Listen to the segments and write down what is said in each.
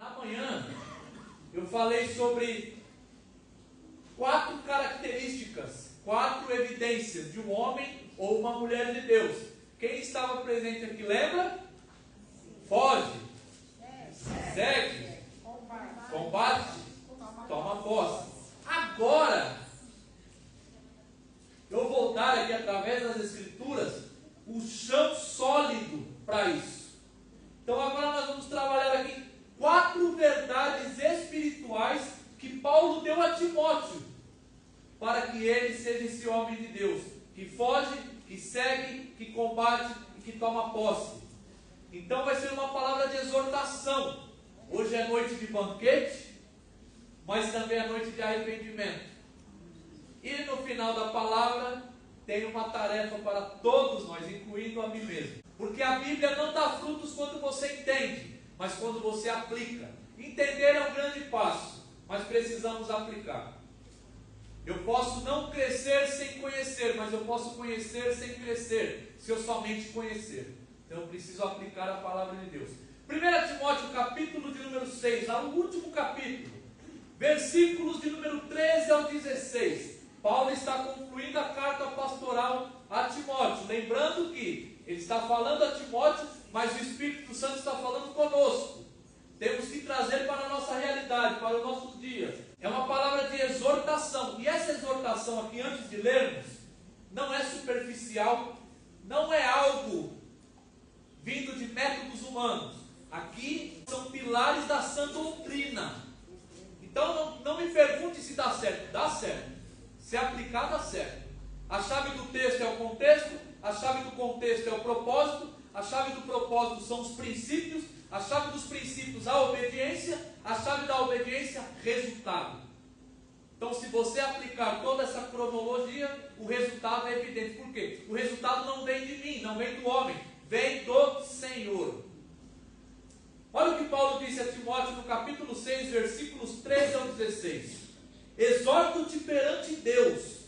Amanhã eu falei sobre 4 características, 4 evidências de um homem ou uma mulher de Deus. Quem estava presente aqui lembra? Foge, segue, combate, toma posse. Agora, eu vou dar aqui através das Escrituras o chão sólido para isso. Então agora nós vamos trabalhar aqui 4 verdades espirituais que Paulo deu a Timóteo, para que ele seja esse homem de Deus, que foge, que segue, que combate e que toma posse. Então vai ser uma palavra de exortação. Hoje é noite de banquete, mas também é noite de arrependimento. E no final da palavra tem uma tarefa para todos nós, incluindo a mim mesmo. Porque a Bíblia não dá frutos quando você entende, mas quando você aplica. Entender é um grande passo, mas precisamos aplicar. Eu posso não crescer sem conhecer, mas eu posso conhecer sem crescer, se eu somente conhecer. Então eu preciso aplicar a palavra de Deus. 1 Timóteo, capítulo de número 6, o último capítulo, versículos de número 13 ao 16. Paulo está concluindo a carta pastoral a Timóteo, lembrando que ele está falando a Timóteo, mas o Espírito Santo está falando conosco. Temos que trazer para a nossa realidade, para os nossos dias. É uma palavra de exortação. E essa exortação aqui, antes de lermos, não é superficial, não é algo vindo de métodos humanos. Aqui são pilares da sã doutrina. Então não me pergunte se dá certo. Dá certo. Se aplicar, dá certo. A chave do texto é o contexto, a chave do contexto é o propósito, a chave do propósito são os princípios, a chave dos princípios a obediência, a chave da obediência, resultado. Então se você aplicar toda essa cronologia, o resultado é evidente. Por quê? O resultado não vem de mim, não vem do homem, vem do Senhor. Olha o que Paulo disse a Timóteo no capítulo 6, versículos 13 ao 16. Exorto-te perante Deus,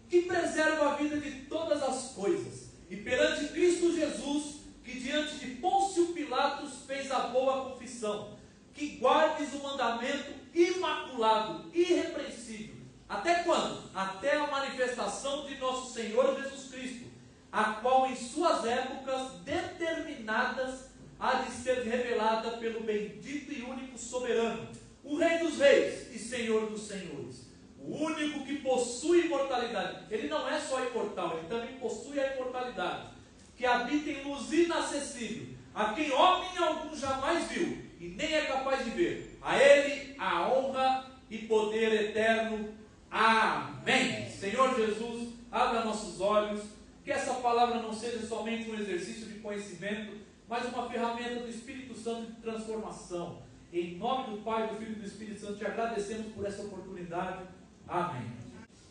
que preserva a vida de todas as coisas, e perante Cristo Jesus, que diante de Pôncio Pilatos fez a boa confissão, que guardes o mandamento imaculado, irrepreensível. Até quando? Até a manifestação de nosso Senhor Jesus Cristo, a qual em suas épocas determinadas há de ser revelada pelo bendito e único soberano, o Rei dos Reis e Senhor dos Senhores, o único que possui imortalidade. Ele não é só imortal, ele também possui a imortalidade, que habita em luz inacessível, a quem homem algum jamais viu e nem é capaz de ver. A Ele a honra e poder eterno. Amém. Senhor Jesus, abra nossos olhos, que essa palavra não seja somente um exercício de conhecimento, mas uma ferramenta do Espírito Santo de transformação. Em nome do Pai, do Filho e do Espírito Santo, te agradecemos por essa oportunidade. Amém.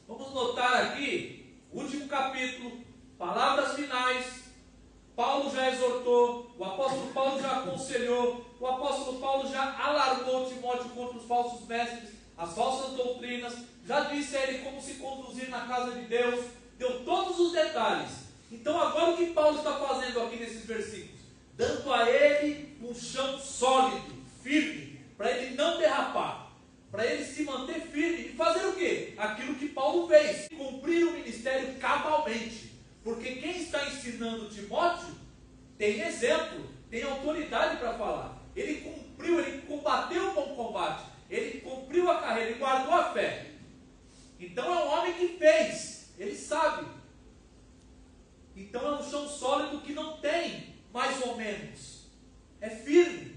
Vamos notar aqui, último capítulo, palavras finais. Paulo já exortou, o apóstolo Paulo já aconselhou, o apóstolo Paulo já alarmou Timóteo contra os falsos mestres, as falsas doutrinas, já disse a ele como se conduzir na casa de Deus, deu todos os detalhes. Então agora o que Paulo está fazendo aqui nesses versículos? Dando a ele um chão sólido, firme, para ele não derrapar, para ele se manter firme e fazer o quê? Aquilo que Paulo fez, cumprir o ministério cabalmente. Porque quem está ensinando Timóteo tem exemplo, tem autoridade para falar. Ele cumpriu, ele combateu o bom combate, ele cumpriu a carreira, ele guardou a fé. Então é um homem que fez, ele sabe. Então é um chão sólido que não tem mais ou menos, é firme.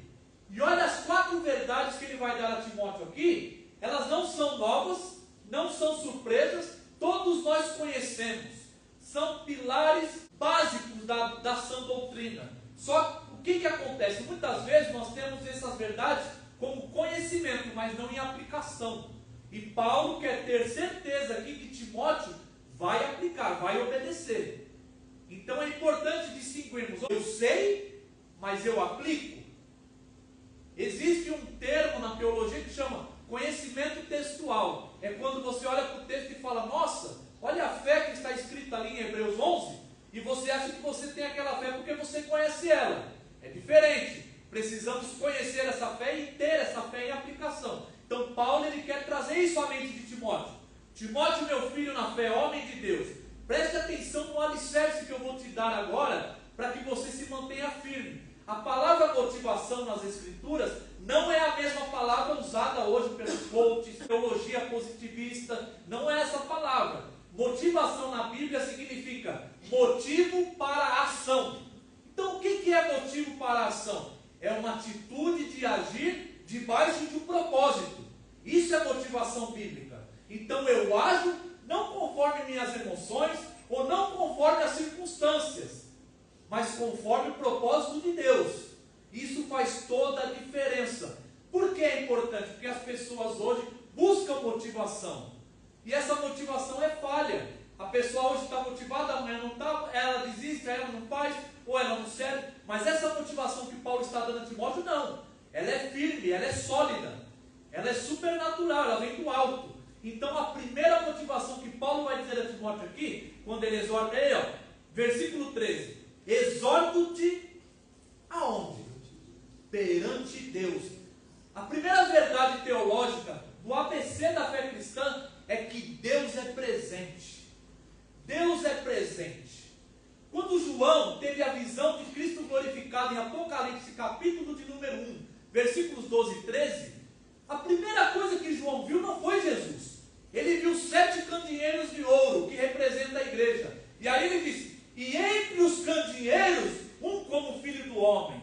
E olha as 4 verdades que ele vai dar a Timóteo aqui, elas não são novas, não são surpresas, todos nós conhecemos. São pilares básicos da sã doutrina. Só o que acontece? Muitas vezes nós temos essas verdades como conhecimento, mas não em aplicação. E Paulo quer ter certeza aqui que Timóteo vai aplicar, vai obedecer. Então é importante distinguirmos: eu sei, mas eu aplico. Existe um termo na teologia que chama conhecimento textual. É quando você olha para o texto e fala: nossa, olha a fé que está escrita ali em Hebreus 11, e você acha que você tem aquela fé porque você conhece ela. É diferente. Precisamos conhecer essa fé e ter essa fé em aplicação. Então Paulo ele quer trazer isso à mente de Timóteo. Timóteo, meu filho na fé, homem de Deus, preste atenção no alicerce que eu vou te dar agora, para que você se mantenha firme. A palavra motivação nas Escrituras não é a mesma palavra usada hoje pelos coaches, teologia positivista, não é essa palavra. Motivação na Bíblia significa motivo para a ação. Então o que é motivo para a ação? É uma atitude de agir debaixo de um propósito. Isso é motivação bíblica. Então eu ajo não conforme minhas emoções ou não conforme as circunstâncias, mas conforme o propósito de Deus. Isso faz toda a diferença. Por que é importante? Porque as pessoas hoje buscam motivação. E essa motivação é falha. A pessoa hoje está motivada, amanhã não está, ela desiste, ela não faz, ou ela não serve. Mas essa motivação que Paulo está dando a Timóteo, não. Ela é firme, ela é sólida. Ela é supernatural, ela vem do alto. Então a primeira motivação que Paulo vai dizer a Timóteo aqui, quando ele exorta ele, versículo 13. Exorto-te aonde? Perante Deus. A primeira verdade teológica do ABC da fé cristã é que Deus é presente. Deus é presente. Quando João teve a visão de Cristo glorificado em Apocalipse, capítulo de número 1, versículos 12 e 13, a primeira coisa que João viu não foi Jesus. Ele viu 7 candeeiros de ouro, que representa a igreja. E aí ele disse, e entre os candeeiros, um como filho do homem.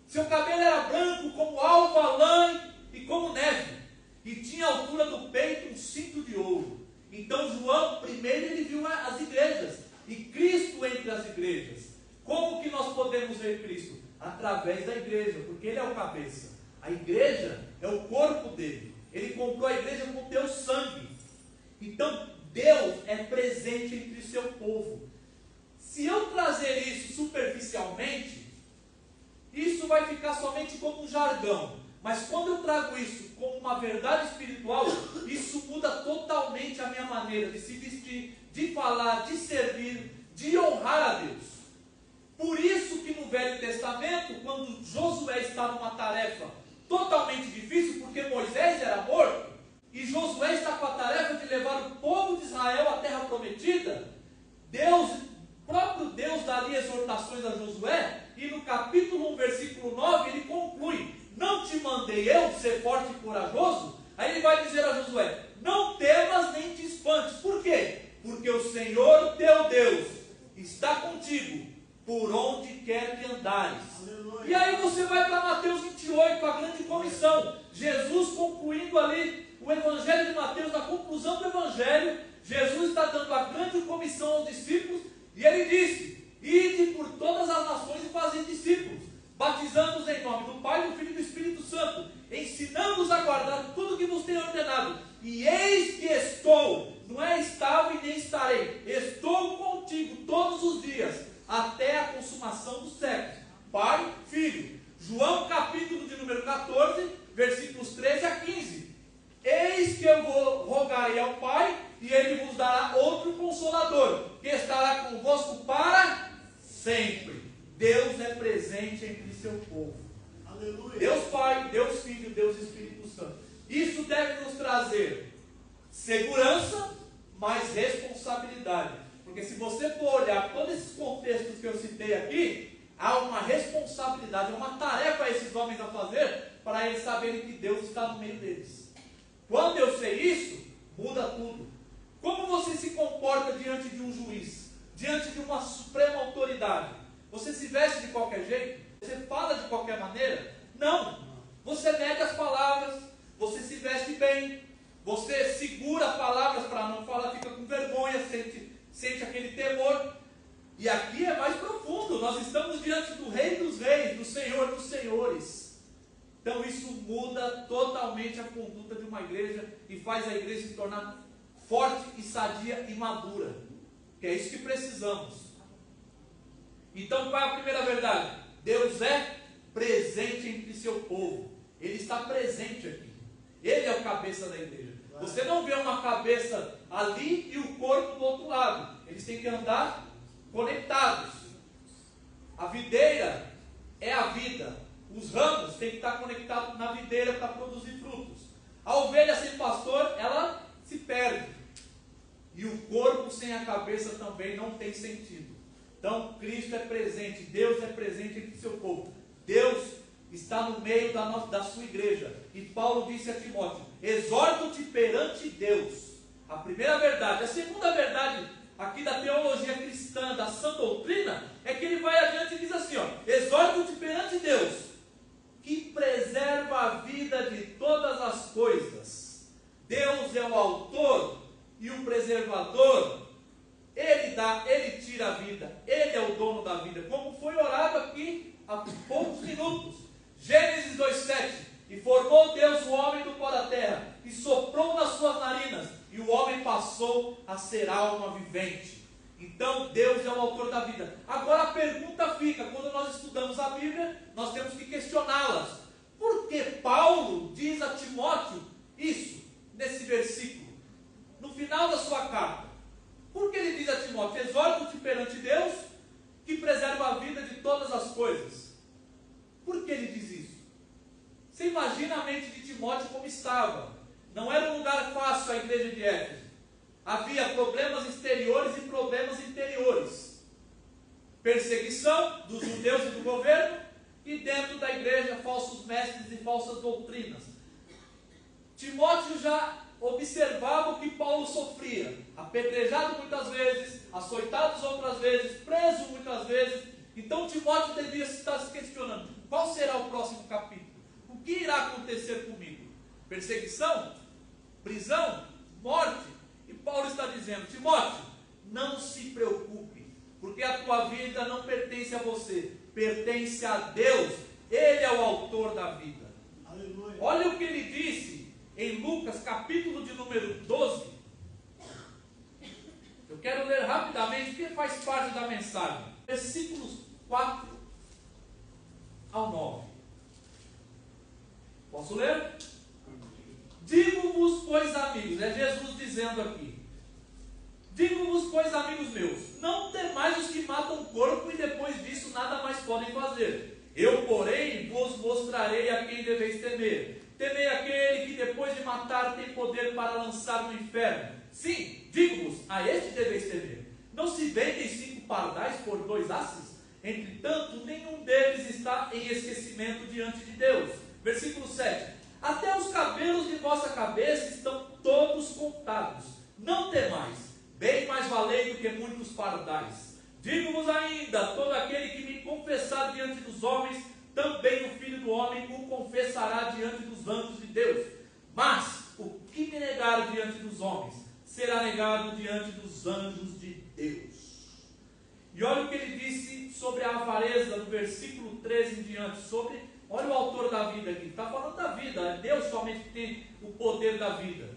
Seu cabelo era branco como alva, lã e como neve. E tinha a altura do peito um cinto de ouro. Então João, primeiro ele viu as igrejas. E Cristo entre as igrejas. Como que nós podemos ver Cristo? Através da igreja, porque Ele é o cabeça. A igreja é o corpo dele. Ele comprou a igreja com o teu sangue. Então Deus é presente entre o seu povo. Se eu trazer isso superficialmente, isso vai ficar somente como um jargão. Mas quando eu trago isso como uma verdade espiritual, isso muda totalmente a minha maneira de se vestir, de falar, de servir, de honrar a Deus. Por isso que no Velho Testamento, quando Josué está numa tarefa totalmente difícil, porque Moisés era morto, e Josué está com a tarefa de levar o povo de Israel à terra prometida, Deus, próprio Deus daria exortações a Josué, e no capítulo 1, versículo 9, ele conclui, não te mandei eu ser forte e corajoso? Aí ele vai dizer a Josué, não temas nem te espantes. Por quê? Porque o Senhor teu Deus está contigo, por onde quer que andares. Aleluia. E aí você vai para Mateus 28, a grande comissão. Jesus concluindo ali o Evangelho de Mateus, na conclusão do Evangelho, Jesus está dando a grande comissão aos discípulos, e ele disse, ide por todas as nações e fazei discípulos, batizando-os em nome do Pai, do Filho e do Espírito Santo, ensinando-os a guardar tudo que vos tenho ordenado. E eis que estou, não é estava e nem estarei, estou contigo todos os dias, até a consumação dos séculos. Pai, Filho. João capítulo de número 14, versículos 13 a 15. Eis que eu rogarei ao Pai, e Ele vos dará outro Consolador, que estará convosco para sempre. Deus é presente entre seu povo. Aleluia. Deus Pai, Deus Filho, Deus Espírito Santo. Isso deve nos trazer segurança, mas responsabilidade. Porque se você for olhar todos esses contextos que eu citei aqui, há uma responsabilidade, uma tarefa a esses homens a fazer, para eles saberem que Deus está no meio deles. Quando eu sei isso, muda tudo. Como você se comporta diante de um juiz, diante de uma suprema autoridade? Você se veste de qualquer jeito? Você fala de qualquer maneira? Não. Você mede as palavras, você se veste bem, você segura palavras para não falar, fica com vergonha, sente aquele temor. E aqui é mais profundo, nós estamos diante do Rei dos Reis, do Senhor dos Senhores. Então isso muda totalmente a conduta de uma igreja e faz a igreja se tornar forte e sadia e madura. Que é isso que precisamos. Então qual é a primeira verdade? Deus é presente entre seu povo. Ele está presente aqui. Ele é o cabeça da igreja. Você não vê uma cabeça ali e o corpo do outro lado. Eles têm que andar conectados. A videira é a vida. Os ramos têm que estar conectados na videira para produzir frutos. A ovelha sem pastor, ela se perde. E o corpo sem a cabeça também não tem sentido. Então, Cristo é presente, Deus é presente entre o seu povo. Deus está no meio da sua igreja. E Paulo disse a Timóteo: exorto-te perante Deus. A primeira verdade. A segunda verdade aqui da teologia cristã, da sã doutrina, é que ele vai adiante e diz assim, ó: exorto-te perante Deus, que preserva a vida de todas as coisas. Deus é o autor e o preservador. Ele dá, ele tira a vida, ele é o dono da vida, como foi orado aqui há poucos minutos. Gênesis 2:7: e formou Deus o homem do pó da terra, e soprou nas suas narinas, e o homem passou a ser alma vivente. Então Deus é o autor da vida. Agora a pergunta fica, quando nós estudamos a Bíblia, nós temos que questioná-las. Por que Paulo diz a Timóteo isso, nesse versículo, no final da sua carta? Por que ele diz a Timóteo: exorta-te perante Deus, que preserva a vida de todas as coisas? Por que ele diz isso? Você imagina a mente de Timóteo como estava. Não era um lugar fácil a igreja de Éfeso. Havia problemas exteriores e problemas interiores. Perseguição dos judeus e do governo, e dentro da igreja falsos mestres e falsas doutrinas. Timóteo já observava o que Paulo sofria: apedrejado muitas vezes, açoitado outras vezes, preso muitas vezes. Então Timóteo devia estar se questionando: qual será o próximo capítulo? O que irá acontecer comigo? Perseguição? Prisão? Morte? E Paulo está dizendo: Timóteo, não se preocupe, porque a tua vida não pertence a você, pertence a Deus. Ele é o autor da vida. Aleluia. Olha o que ele disse em Lucas, capítulo de número 12. Eu quero ler rapidamente, porque faz parte da mensagem. Versículos 4 ao 9. Posso ler? Digo-vos, pois, amigos, é Jesus dizendo aqui: digo-vos, pois, amigos meus, não temais os que matam o corpo e depois disso nada mais podem fazer. Eu, porém, vos mostrarei a quem deveis temer. Temei aquele que depois de matar tem poder para lançar no inferno. Sim, digo-vos, a este deveis temer. Não se vendem 5 pardais por 2 asses? Entretanto, nenhum deles está em esquecimento diante de Deus. Versículo 7. Até os cabelos de vossa cabeça estão todos contados. Não temais, bem mais valei do que muitos pardais. Digo-vos ainda: todo aquele que me confessar diante dos homens, também o Filho do Homem o confessará diante dos anjos de Deus. Mas o que me negar diante dos homens, será negado diante dos anjos de Deus. E olha o que ele disse sobre a avareza, no versículo 13 em diante, olha o autor da vida aqui, está falando da vida, é Deus somente que tem o poder da vida.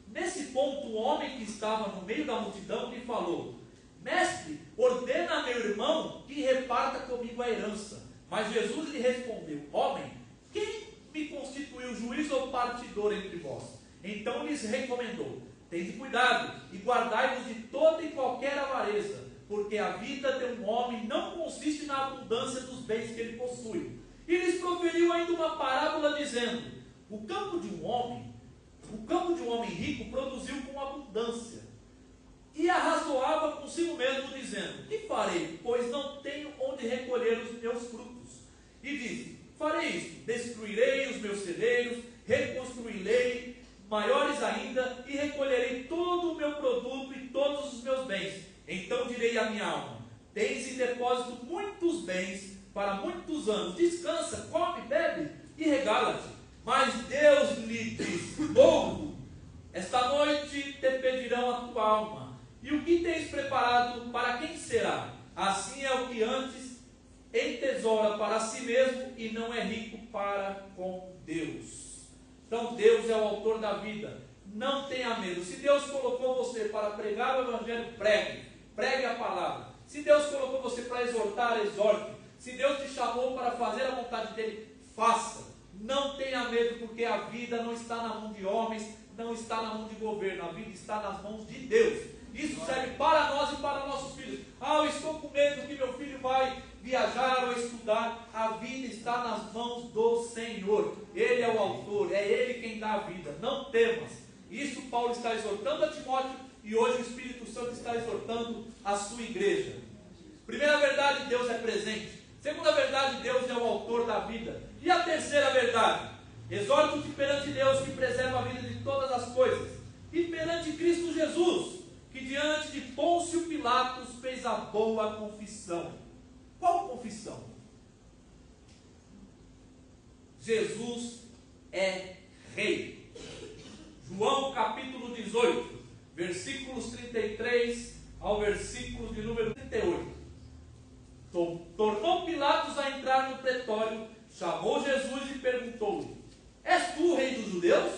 Nesse ponto, o homem que estava no meio da multidão lhe falou: mestre, ordena a meu irmão que reparta comigo a herança. Mas Jesus lhe respondeu: homem, quem me constituiu juiz ou partidor entre vós? Então lhes recomendou: tende cuidado e guardai-vos de toda e qualquer avareza, porque a vida de um homem não consiste na abundância dos bens que ele possui. E lhes proferiu ainda uma parábola dizendo: o campo de um homem rico produziu com abundância, e arrazoava consigo mesmo dizendo: que farei, pois não tenho onde recolher os meus frutos? E disse: farei isto, destruirei os meus celeiros, reconstruirei maiores ainda, e recolherei todo o meu produto e todos os meus bens. Então direi à minha alma: tens em depósito muitos bens para muitos anos, descansa, come, bebe e regala-te. Mas Deus lhe disse: louco, esta noite te pedirão a tua alma, e o que tens preparado para quem será? Assim é o que antes entesoura para si mesmo e não é rico para com Deus. Então Deus é o autor da vida. Não tenha medo. Se Deus colocou você para pregar o evangelho, pregue a palavra. Se Deus colocou você para exortar, exorte. Se Deus te chamou para fazer a vontade dele, faça. Não tenha medo, porque a vida não está na mão de homens, não está na mão de governo, a vida está nas mãos de Deus. Isso serve para nós e para nossos filhos. Ah, eu estou com medo que meu filho vai viajar ou estudar. A vida está nas mãos do Senhor. Ele é o autor, é Ele quem dá a vida. Não temas. Isso Paulo está exortando a Timóteo e hoje o Espírito Santo está exortando a sua igreja. Primeira verdade, Deus é presente. Segunda verdade, Deus é o autor da vida. E a terceira verdade, exorto-te perante Deus que preserva a vida de todas as coisas, e perante Cristo Jesus, que diante de Pôncio Pilatos fez a boa confissão. Qual confissão? Jesus é rei. João capítulo 18, versículos 33 ao versículo de número 38. Tornou Pilatos a entrar no pretório, chamou Jesus e perguntou-lhe: És tu o rei dos judeus?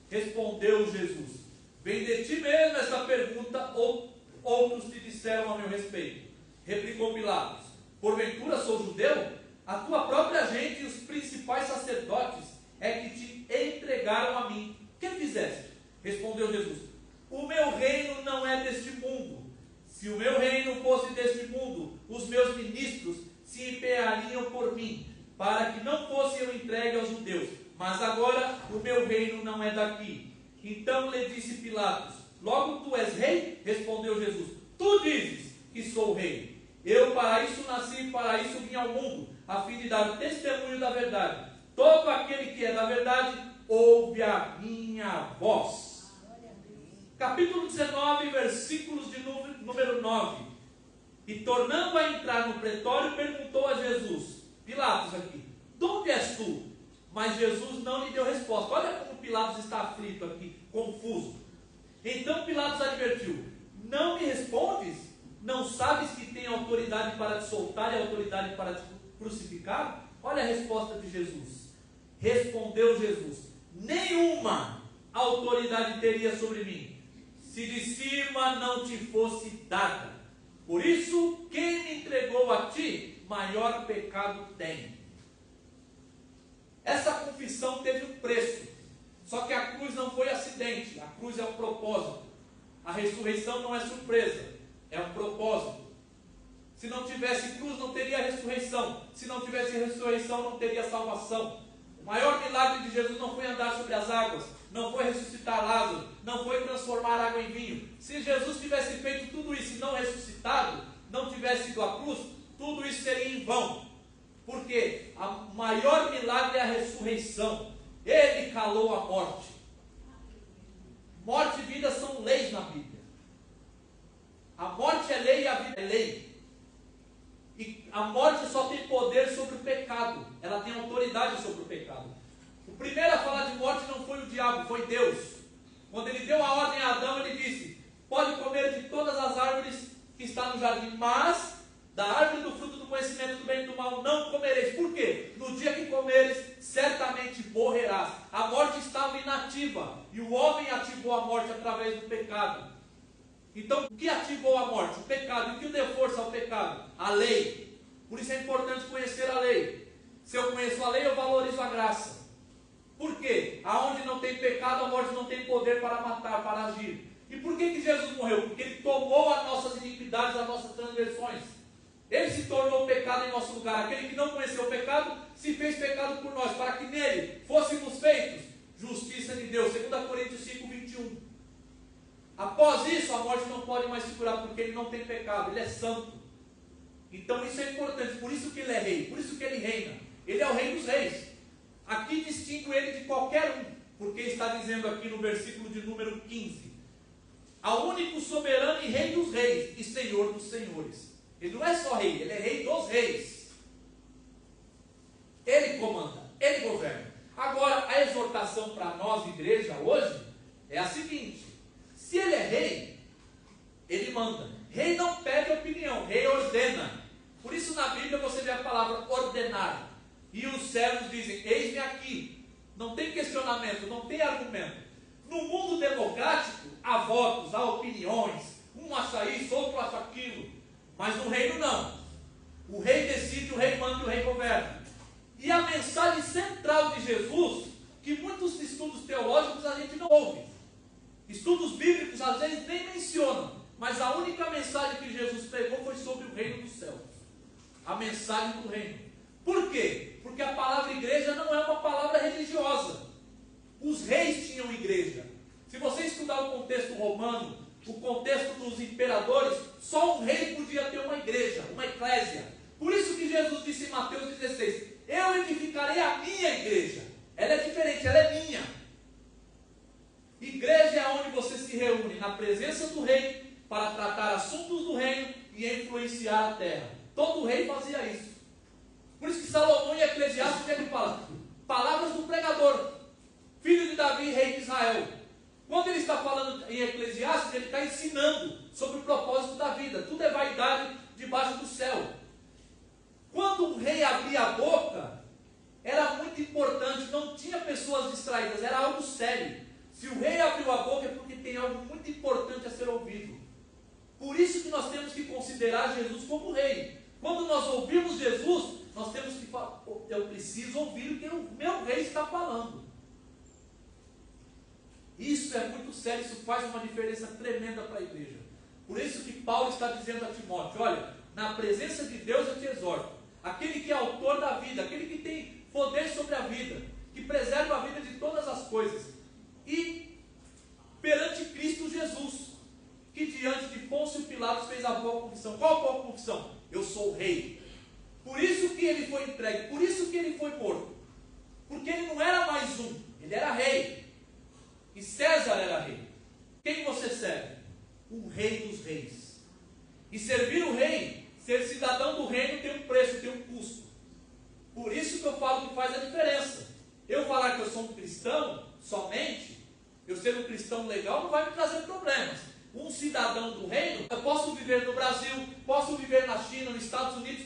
Respondeu Jesus: Vem de ti mesmo esta pergunta, ou outros te disseram a meu respeito. Replicou Pilatos: Porventura sou judeu? A tua própria gente e os principais sacerdotes é que te entregaram a mim. Que fizeste? Respondeu Jesus: O meu reino não é deste mundo. Se o meu reino fosse deste mundo, os meus ministros se empenhariam por mim, para que não fosse eu entregue aos judeus. Mas agora o meu reino não é daqui. Então lhe disse Pilatos: Logo tu és rei? Respondeu Jesus: Tu dizes que sou rei. Eu para isso nasci e para isso vim ao mundo, a fim de dar testemunho da verdade. Todo aquele que é da verdade, ouve a minha voz. Capítulo 19, versículos de número 9. E tornando a entrar no pretório, perguntou a Jesus, Pilatos aqui: De onde és tu? Mas Jesus não lhe deu resposta. Olha como Pilatos está aflito aqui, confuso. Então Pilatos advertiu: Não me respondes? Não sabes que tem autoridade para te soltar e autoridade para te crucificar? Olha a resposta de Jesus. Respondeu Jesus: Nenhuma autoridade teria sobre mim, se de cima não te fosse dada. Por isso, quem me entregou a ti, maior pecado tem. Essa confissão teve um preço. Só que a cruz não foi acidente. A cruz é um propósito. A ressurreição não é surpresa. É um propósito. Se não tivesse cruz, não teria ressurreição. Se não tivesse ressurreição, não teria salvação. O maior milagre de Jesus não foi andar sobre as águas, não foi ressuscitar Lázaro, não foi transformar água em vinho. Se Jesus tivesse feito tudo isso e não ressuscitado, não tivesse ido à cruz, tudo isso seria em vão. Porque o maior milagre é a ressurreição. Ele calou a morte. Morte e vida são leis na Bíblia. A morte é lei e a vida é lei. E a morte só tem poder sobre o pecado. Ela tem autoridade sobre o pecado. O primeiro a falar de morte não foi o diabo, foi Deus. Quando ele deu a ordem a Adão, ele disse: Pode comer de todas as árvores que estão no jardim, mas da árvore do fruto do conhecimento do bem e do mal não comereis. Por quê? No dia que comeres, certamente morrerás. A morte estava inativa e o homem ativou a morte através do pecado. Então, o que ativou a morte? O pecado. E o que deu força ao pecado? A lei. Por isso é importante conhecer a lei. Se eu conheço a lei, eu valorizo a graça. Por quê? Aonde não tem pecado, a morte não tem poder para matar, para agir. E por que Jesus morreu? Porque Ele tomou as nossas iniquidades, as nossas transgressões. Ele se tornou pecado em nosso lugar. Aquele que não conheceu o pecado, se fez pecado por nós, para que nele fôssemos feitos justiça de Deus. 2 Coríntios 5, 21. Após isso, a morte não pode mais se curar, porque ele não tem pecado, ele é santo. Então isso é importante, por isso que ele é rei, por isso que ele reina. Ele é o rei dos reis. Aqui distingue ele de qualquer um, porque está dizendo aqui no versículo de número 15: Ao único soberano e rei dos reis e senhor dos senhores. Ele não é só rei, ele é rei dos reis. Ele comanda, ele governa. Agora, a exortação para nós, igreja, hoje, é a seguinte: se ele é rei, ele manda. Rei não pede opinião, rei ordena. Por isso na Bíblia você vê a palavra ordenar. E os servos dizem: eis-me aqui. Não tem questionamento, não tem argumento. No mundo democrático, há votos, há opiniões. Um acha isso, outro acha aquilo. Mas no reino não. O rei decide, o rei manda e o rei governa. E a mensagem central de Jesus, que muitos estudos teológicos a gente não ouve. Estudos bíblicos às vezes nem mencionam. mas a única mensagem que Jesus pregou foi sobre o reino dos céus. A mensagem do reino. Por quê? Porque a palavra igreja não é uma palavra religiosa. Os reis tinham igreja. Se você estudar o contexto romano, o contexto dos imperadores, só um rei podia ter uma igreja, uma eclésia. Por isso que Jesus disse em Mateus 16, eu edificarei a minha igreja. Ela é diferente, ela é minha. Igreja é onde você se reúne na presença do rei para tratar assuntos do reino e influenciar a terra. Todo rei fazia isso. Por isso que Salomão em Eclesiastes ele fala, palavras do pregador, filho de Davi, rei de Israel. Quando ele está falando em Eclesiastes, ele está ensinando sobre o propósito da vida. Tudo é vaidade debaixo do céu. Quando um rei abria a boca, era muito importante, não tinha pessoas distraídas, era algo sério. Se o rei abriu a boca é porque tem algo muito importante a ser ouvido. Por isso que nós temos que considerar Jesus como rei. Quando nós ouvimos Jesus, nós temos que falar, eu preciso ouvir o que o meu rei está falando. Isso é muito sério, isso faz uma diferença tremenda para a igreja. Por isso que Paulo está dizendo a Timóteo, olha, na presença de Deus eu te exorto, aquele que é autor da vida, aquele que tem poder sobre a vida, que preserva a vida de todas as coisas, e perante Cristo Jesus, que diante de Pôncio Pilatos fez a boa confissão. Qual a boa confissão? Eu sou rei. Por isso que ele foi entregue, por isso que ele foi morto, porque ele não era mais um, ele era rei. E César era rei. Quem você serve? O rei dos reis. E servir o rei, ser cidadão do reino tem um preço, tem um custo. Por isso que eu falo que faz a diferença. Eu falar que eu sou um cristão somente, eu ser um cristão legal não vai me trazer problemas. Um cidadão do reino, eu posso viver no Brasil, posso viver na China, nos Estados Unidos.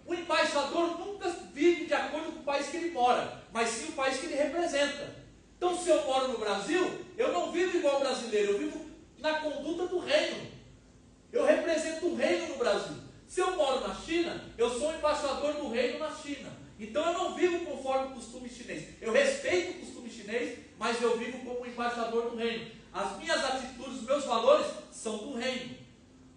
O embaixador nunca vive de acordo com o país que ele mora, mas sim o país que ele representa. Então, se eu moro no Brasil, eu não vivo igual brasileiro, eu vivo na conduta do reino. Eu represento o reino no Brasil. Se eu moro na China, eu sou embaixador do reino na China. Então, eu não vivo conforme o costume chinês. Eu respeito o costume chinês, mas eu vivo como embaixador do reino. As minhas atitudes, os meus valores são do reino.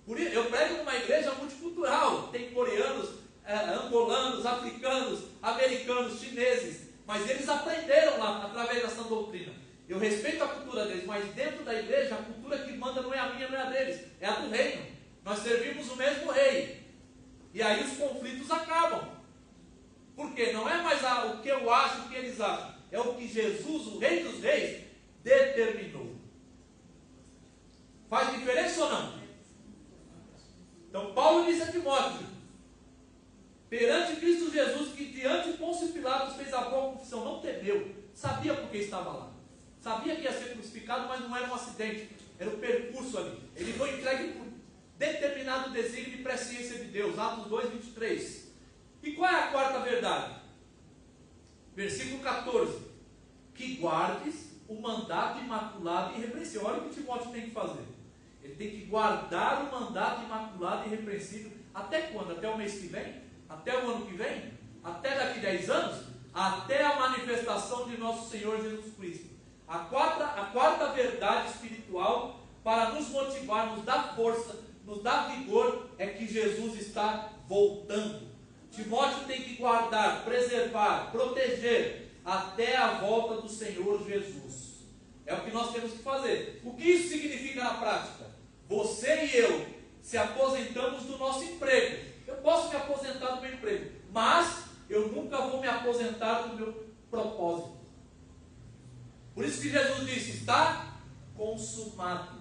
Por isso, eu prego numa igreja multicultural. Tem coreanos, angolanos, africanos, americanos, chineses. Mas eles aprenderam lá, através da sã doutrina. Eu respeito a cultura deles, mas dentro da igreja, a cultura que manda não é a minha, não é a deles, é a do reino. Nós servimos o mesmo rei. E aí os conflitos acabam. Porque não é mais o que eu acho, o que eles acham. É o que Jesus, o rei dos reis, determinou. Faz diferença ou não? Então Paulo diz a Timóteo, perante Cristo Jesus, que diante de Pôncio Pilatos fez a boa confissão, não temeu, sabia por que estava lá, sabia que ia ser crucificado, mas não era um acidente, era o percurso ali. Ele foi entregue por determinado desígnio de presciência de Deus, Atos 2, 23. E qual é a quarta verdade? Versículo 14: que guardes o mandato imaculado e irrepreensível. Olha o que Timóteo tem que fazer. Ele tem que guardar o mandato imaculado e irrepreensível. Até quando? Até o mês que vem? Até o ano que vem? Até daqui 10 anos? Até a manifestação de nosso Senhor Jesus Cristo. A quarta verdade espiritual para nos motivar, nos dar força, nos dar vigor, é que Jesus está voltando. Timóteo tem que guardar, preservar, proteger até a volta do Senhor Jesus. É o que nós temos que fazer. O que isso significa na prática? Você e eu se aposentamos do nosso emprego. Eu posso me aposentar do meu emprego, mas eu nunca vou me aposentar do meu propósito. Por isso que Jesus disse, está consumado.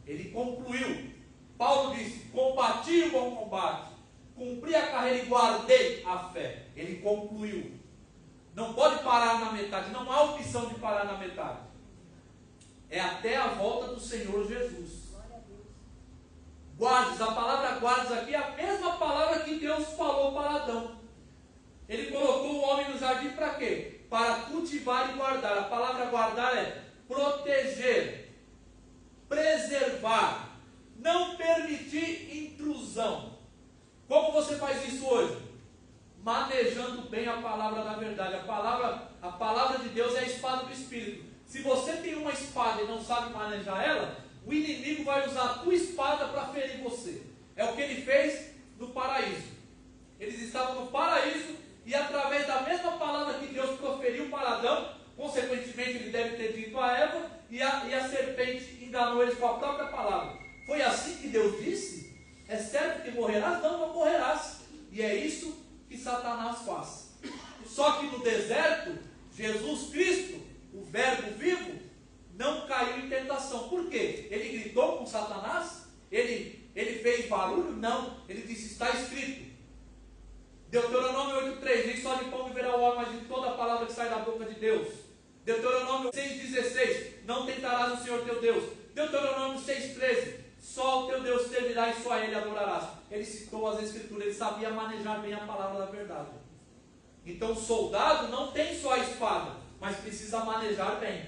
Ele concluiu. Paulo disse, combati o bom combate, cumpri a carreira e guardei a fé. Ele concluiu. Não pode parar na metade, não há opção de parar na metade. É até a volta do Senhor Jesus. Guardes, a palavra guardes aqui é a mesma palavra que Deus falou para Adão. Ele colocou o homem no jardim para quê? Para cultivar e guardar. A palavra guardar é proteger, preservar, não permitir intrusão. Como você faz isso hoje? Manejando bem a palavra da verdade. A palavra de Deus é a espada do Espírito. Se você tem uma espada e não sabe manejar ela, o inimigo vai usar a tua espada para ferir você. É o que ele fez no paraíso. Eles estavam no paraíso e através da mesma palavra que Deus proferiu para Adão, consequentemente ele deve ter dito a Eva, e a serpente enganou eles com a própria palavra. Foi assim que Deus disse? É certo que morrerás? Não morrerás. E é isso que Satanás faz. Só que no deserto, Jesus Cristo, o verbo vivo, não caiu em tentação. Por quê? Ele gritou com Satanás? Ele fez barulho? Não. Ele disse, está escrito. Deuteronômio 8,3, nem só de pão viverá o homem, mas de toda a palavra que sai da boca de Deus. Deuteronômio 6,16, não tentarás o Senhor teu Deus. Deuteronômio 6,13, só o teu Deus servirá e só a Ele adorarás. Ele citou as Escrituras, ele sabia manejar bem a palavra da verdade. Então o soldado não tem só a espada, mas precisa manejar bem.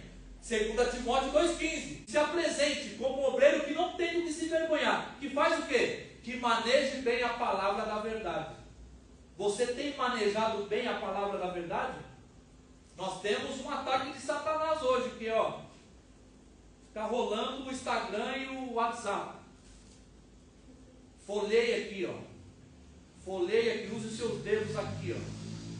2 Timóteo 2,15, se apresente como um obreiro que não tem do que se envergonhar, que faz o quê? Que maneje bem a palavra da verdade. Você tem manejado bem a palavra da verdade? Nós temos um ataque de Satanás hoje, que fica rolando o Instagram e o WhatsApp. Folheia aqui, folheia aqui, use os seus dedos aqui,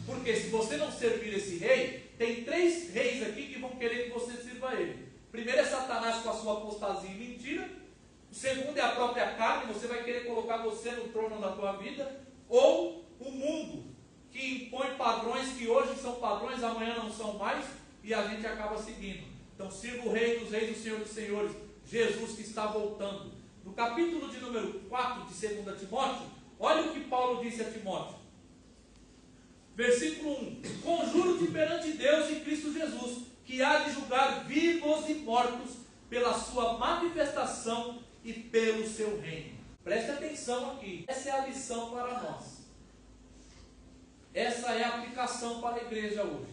porque se você não servir esse rei, tem 3 reis aqui que vão querer que você sirva a ele. Primeiro é Satanás com a sua apostasia e mentira. O segundo é a própria carne, você vai querer colocar você no trono da tua vida. Ou o mundo, que impõe padrões que hoje são padrões, amanhã não são mais, e a gente acaba seguindo. Então sirva o Rei dos Reis, o Senhor dos Senhores, Jesus que está voltando. No capítulo de número 4 de 2 Timóteo, olha o que Paulo disse a Timóteo. Versículo 1, conjuro-te perante Deus e Cristo Jesus, que há de julgar vivos e mortos pela sua manifestação e pelo seu reino. Preste atenção aqui, essa é a lição para nós. Essa é a aplicação para a igreja hoje.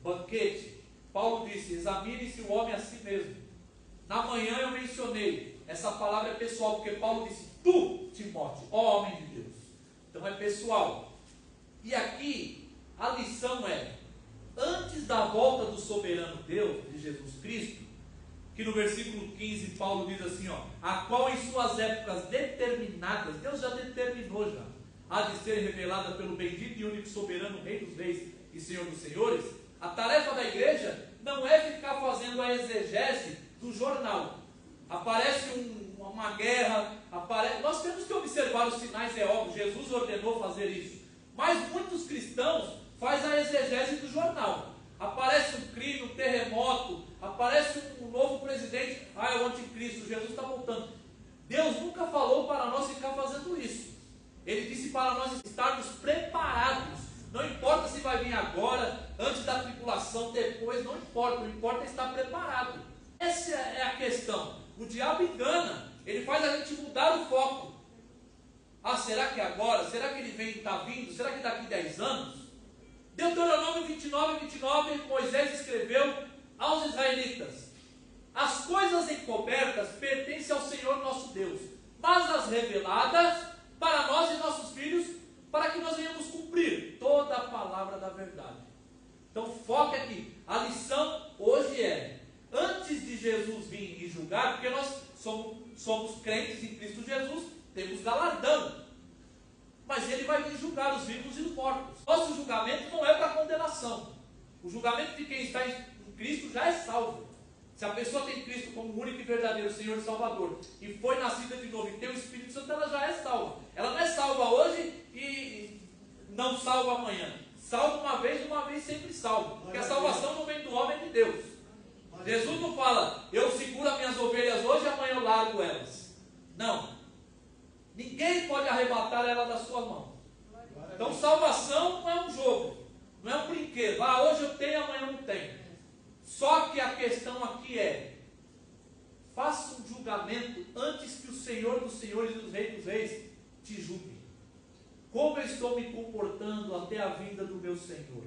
Banquete. Paulo disse, examine-se o homem a si mesmo. Na manhã eu mencionei, essa palavra é pessoal, porque Paulo disse, tu, Timóteo, ó homem de Deus. Então é pessoal. E aqui, a lição é, antes da volta do soberano Deus, de Jesus Cristo, que no versículo 15 Paulo diz assim, a qual em suas épocas determinadas, Deus já determinou há de ser revelada pelo bendito e único soberano Rei dos Reis e Senhor dos Senhores. A tarefa da igreja não é ficar fazendo a exegese do jornal. Aparece uma guerra, nós temos que observar os sinais, é óbvio, Jesus ordenou fazer isso. Mas muitos cristãos fazem a exegese do jornal. Aparece um crime, um terremoto, aparece um novo presidente, é o anticristo, Jesus está voltando. Deus nunca falou para nós ficar fazendo isso. Ele disse para nós estarmos preparados. Não importa se vai vir agora, antes da tribulação, depois, não importa. O importa é estar preparado. Essa é a questão. O diabo engana. Ele faz a gente mudar o foco. Será que agora? Será que ele está vindo? Será que daqui 10 anos? Deuteronômio 29, Moisés escreveu aos israelitas: as coisas encobertas pertencem ao Senhor nosso Deus, mas as reveladas para nós e nossos filhos, para que nós venhamos cumprir toda a palavra da verdade. Então foca aqui. A lição hoje é, antes de Jesus vir e julgar, porque nós somos crentes em Cristo Jesus, temos galardão, mas Ele vai vir julgar os vivos e os mortos. Nosso julgamento não é para condenação. O julgamento de quem está em Cristo já é salvo. Se a pessoa tem Cristo como único e verdadeiro Senhor e Salvador, e foi nascida de novo e tem o Espírito Santo, ela já é salva. Ela não é salva hoje e não salva amanhã. Salva uma vez sempre salva. Porque a salvação não vem do homem, é de Deus. Jesus não fala, eu seguro as minhas ovelhas hoje e amanhã eu largo elas. Não. Ninguém pode arrebatar ela da sua mão. Então salvação não é um jogo, não é um brinquedo. Hoje eu tenho, amanhã eu não tenho. Só que a questão aqui é, faça um julgamento antes que o Senhor dos Senhores e dos Reis dos Reis te julgue. Como eu estou me comportando até a vinda do meu Senhor?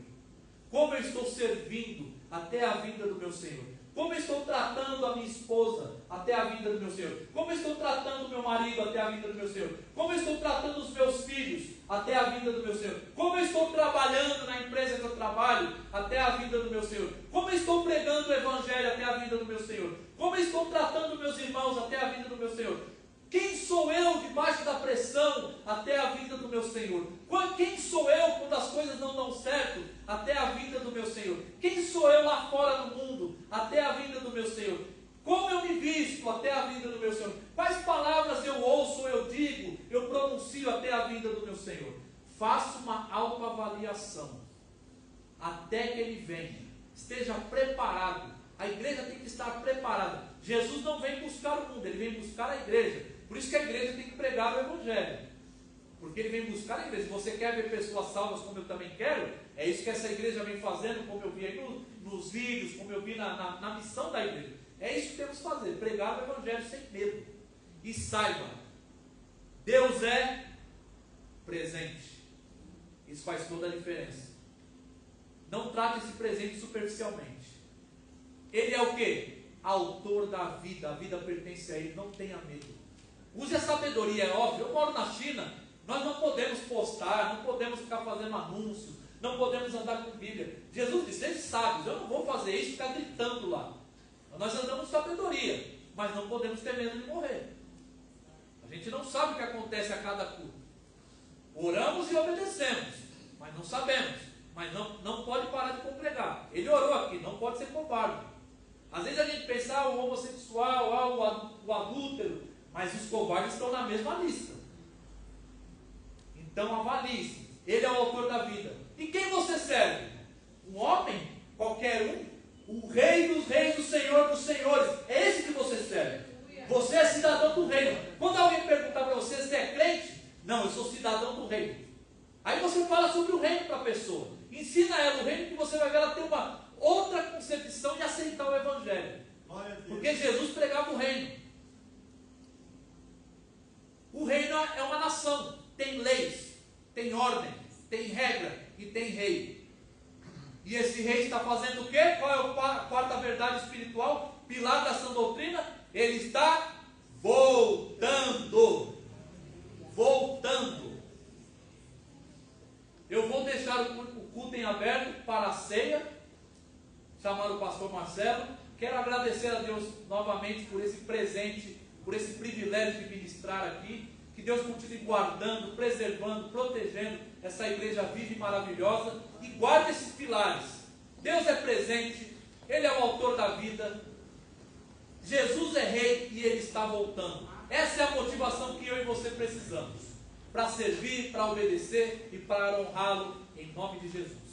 Como eu estou servindo até a vinda do meu Senhor? Como eu estou tratando a minha esposa até a vinda do meu Senhor? Como eu estou tratando o meu marido até a vinda do meu Senhor? Como eu estou tratando os meus filhos até a vinda do meu Senhor? Como eu estou trabalhando na empresa que eu trabalho até a vinda do meu Senhor? Como eu eu estou pregando o Evangelho até a vinda do meu Senhor? Como eu estou tratando meus irmãos até a vinda do meu Senhor? Quem sou eu debaixo da pressão até a vinda do meu Senhor? Quem sou eu quando as coisas não dão certo até a vinda do meu Senhor? Quem sou eu lá fora no mundo até a vinda do meu Senhor? Como eu me visto até a vinda do meu Senhor? Quais palavras eu ouço, eu digo, eu pronuncio até a vinda do meu Senhor? Faça uma autoavaliação até que Ele venha. Esteja preparado. A igreja tem que estar preparada. Jesus não vem buscar o mundo, Ele vem buscar a igreja. Por isso que a igreja tem que pregar o Evangelho. Porque Ele vem buscar a igreja. Se você quer ver pessoas salvas como eu também quero, é isso que essa igreja vem fazendo, como eu vi aí nos vídeos, como eu vi na missão da igreja. É isso que temos que fazer, pregar o Evangelho sem medo. E saiba, Deus é presente. Isso faz toda a diferença. Não trate esse presente superficialmente. Ele é o quê? Autor da vida. A vida pertence a Ele, não tenha medo. Use a sabedoria, é óbvio. Eu moro na China, nós não podemos postar, não podemos ficar fazendo anúncios, não podemos andar com Bíblia. Jesus disse, eles sábios, eu não vou fazer isso e ficar gritando lá. Nós andamos com sabedoria, mas não podemos ter medo de morrer. A gente não sabe o que acontece a cada culto. Oramos e obedecemos, mas não sabemos. Mas não pode parar de congregar. Ele orou aqui, não pode ser covarde. Às vezes a gente pensa, o homossexual, o adúltero, mas os covardes estão na mesma lista. Então avalie-se. Ele é o autor da vida. E quem você serve? Um homem? Qualquer um? O Rei dos Reis, o Senhor dos Senhores. É esse que você serve. Você é cidadão do reino. Quando alguém perguntar para você se é crente, não, eu sou cidadão do reino. Aí você fala sobre o reino para a pessoa. Ensina ela o reino, que você vai ver ela ter uma outra concepção de aceitar o Evangelho. Porque Jesus pregava o reino. O reino é uma nação. Tem leis, tem ordem, tem regra e tem rei. E esse rei está fazendo o quê? Qual é a quarta verdade espiritual? Pilar da sã doutrina? Ele está voltando. Voltando. Eu vou deixar o culto em aberto para a ceia. Chamar o pastor Marcelo. Quero agradecer a Deus novamente por esse presente, por esse privilégio de ministrar aqui. Que Deus continue guardando, preservando, protegendo essa igreja viva e maravilhosa. E guarde esses pilares. Deus é presente, Ele é o autor da vida. Jesus é rei e Ele está voltando. Essa é a motivação que eu e você precisamos. Para servir, para obedecer e para honrá-lo em nome de Jesus.